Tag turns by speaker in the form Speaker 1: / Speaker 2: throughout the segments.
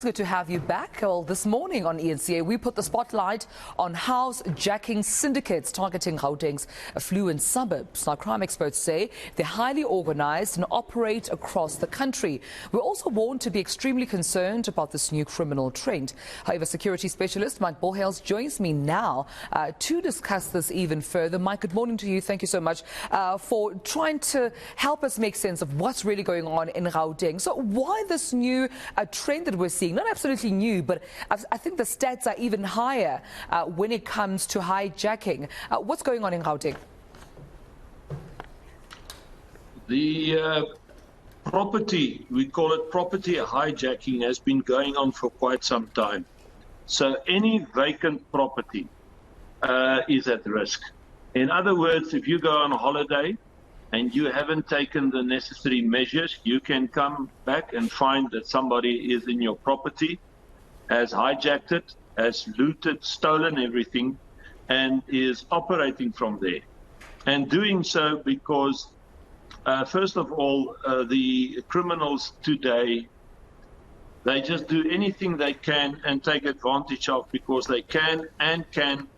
Speaker 1: Good to have you back. Well, this morning on eNCA, we put the spotlight on house-jacking syndicates targeting Gauteng's affluent suburbs. Now, crime experts say they're highly organised and operate across the country. We're also warned to be extremely concerned about this new criminal trend. However, security specialist Mike Bolhuis joins me now to discuss this even further. Mike, good morning to you. Thank you so much for trying to help us make sense of what's really going on in Gauteng. So why this new trend that we're seeing? Not absolutely new, but I think the stats are even higher when it comes to hijacking. What's going on in Gauteng?
Speaker 2: The property, we call it property hijacking, has been going on for quite some time. So any vacant property is at risk. In other words, if you go on holiday and you haven't taken the necessary measures, you can come back and find that somebody is in your property, has hijacked it, has looted, stolen everything, and is operating from there. And doing so because, first of all, the criminals today, they just do anything they can and take advantage of because they can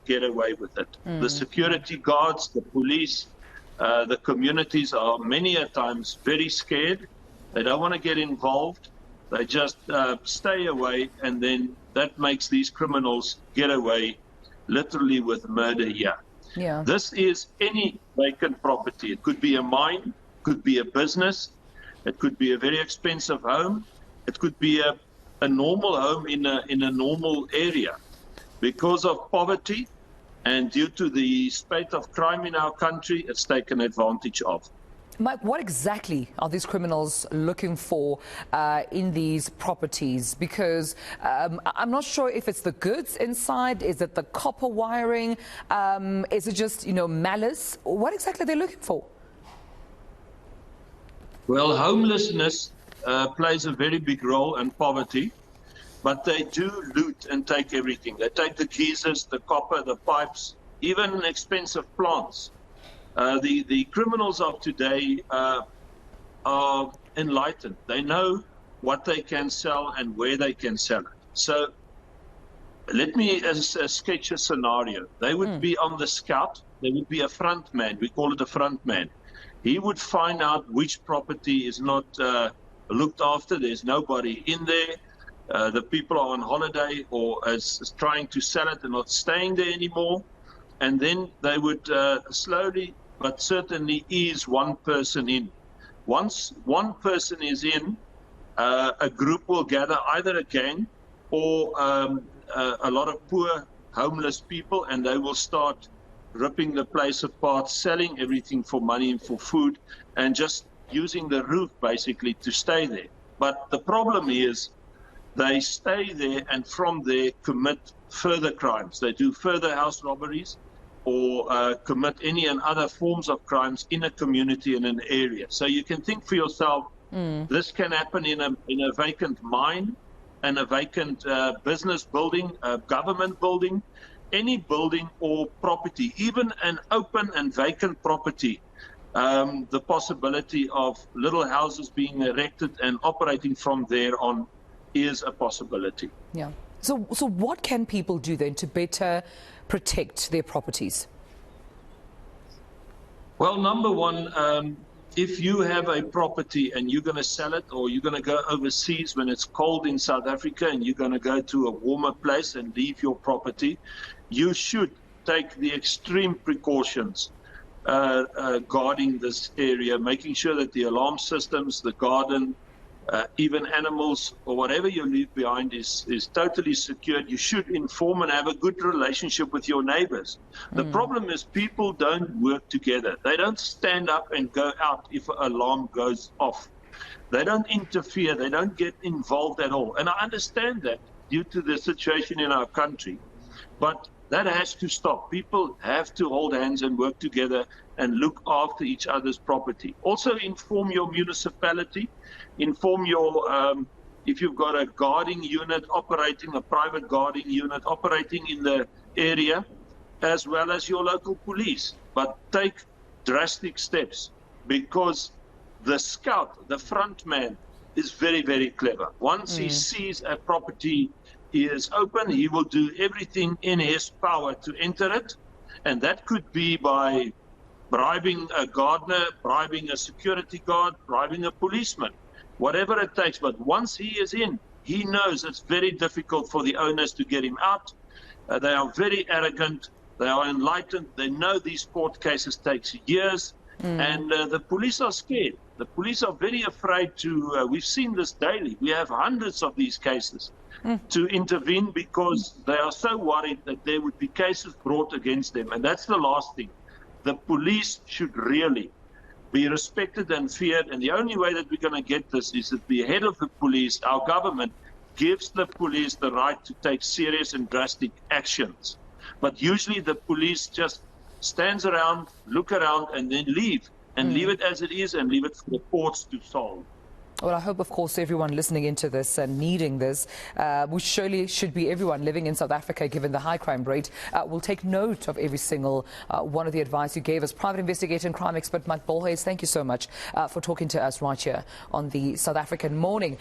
Speaker 2: get away with it. The security guards, the police, the communities are many a times very scared. They don't want to get involved. They just stay away, and then that makes these criminals get away literally with murder here.
Speaker 1: Yeah.
Speaker 2: This is any vacant property. It could be a mine, could be a business, it could be a very expensive home, it could be a normal home in a normal area. Because of poverty, and due to the spate of crime in our country, it's taken advantage of.
Speaker 1: Mike, what exactly are these criminals looking for in these properties? Because I'm not sure if it's the goods inside, is it the copper wiring, is it just, malice? What exactly are they looking for?
Speaker 2: Well, homelessness plays a very big role in poverty. But they do loot and take everything. They take the geysers, the copper, the pipes, even expensive plants. The criminals of today are enlightened. They know what they can sell and where they can sell it. So let me sketch a scenario. They would be on the scout. They would be a front man. We call it a front man. He would find out which property is not looked after. There's nobody in there. The people are on holiday or is trying to sell it and not staying there anymore. And then they would slowly but certainly ease one person in. Once one person is in, a group will gather, either a gang or a lot of poor homeless people, and they will start ripping the place apart, selling everything for money and for food, and just using the roof basically to stay there. But the problem is, they stay there and from there commit further crimes. They do further house robberies or commit any and other forms of crimes in a community, in an area. So you can think for yourself, this can happen in a vacant mine and a vacant business building, a government building, any building or property, even an open and vacant property. The possibility of little houses being erected and operating from there on is a possibility.
Speaker 1: Yeah. So what can people do then to better protect their properties?
Speaker 2: Well, number one, if you have a property and you're going to sell it, or you're going to go overseas when it's cold in South Africa and you're going to go to a warmer place and leave your property, you should take the extreme precautions guarding this area, making sure that the alarm systems, the garden, even animals or whatever you leave behind is totally secured. You should inform and have a good relationship with your neighbors. The problem is people don't work together. They don't stand up and go out if an alarm goes off. They don't interfere. They don't get involved at all. And I understand that due to the situation in our country. But that has to stop. People have to hold hands and work together and look after each other's property. Also inform your municipality, inform your, if you've got a guarding unit operating, a private guarding unit operating in the area, as well as your local police. But take drastic steps, because the scout, the front man, is very, very clever. Once he sees a property is open, he will do everything in his power to enter it. And that could be by bribing a gardener, bribing a security guard, bribing a policeman, whatever it takes. But once he is in, he knows it's very difficult for the owners to get him out. They are very arrogant. They are enlightened. They know these court cases takes years. And the police are scared. The police are very afraid to, we've seen this daily. We have hundreds of these cases to intervene because they are so worried that there would be cases brought against them. And that's the last thing. The police should really be respected and feared. And the only way that we're going to get this is that the head of the police, our government, gives the police the right to take serious and drastic actions. But usually the police just stands around, look around, and then leave. And leave it as it is and leave it for the courts to solve.
Speaker 1: Well, I hope, of course, everyone listening into this and needing this, which surely should be everyone living in South Africa, given the high crime rate, will take note of every single one of the advice you gave us. Private investigator and crime expert Bolhuis, thank you so much for talking to us right here on the South African Morning.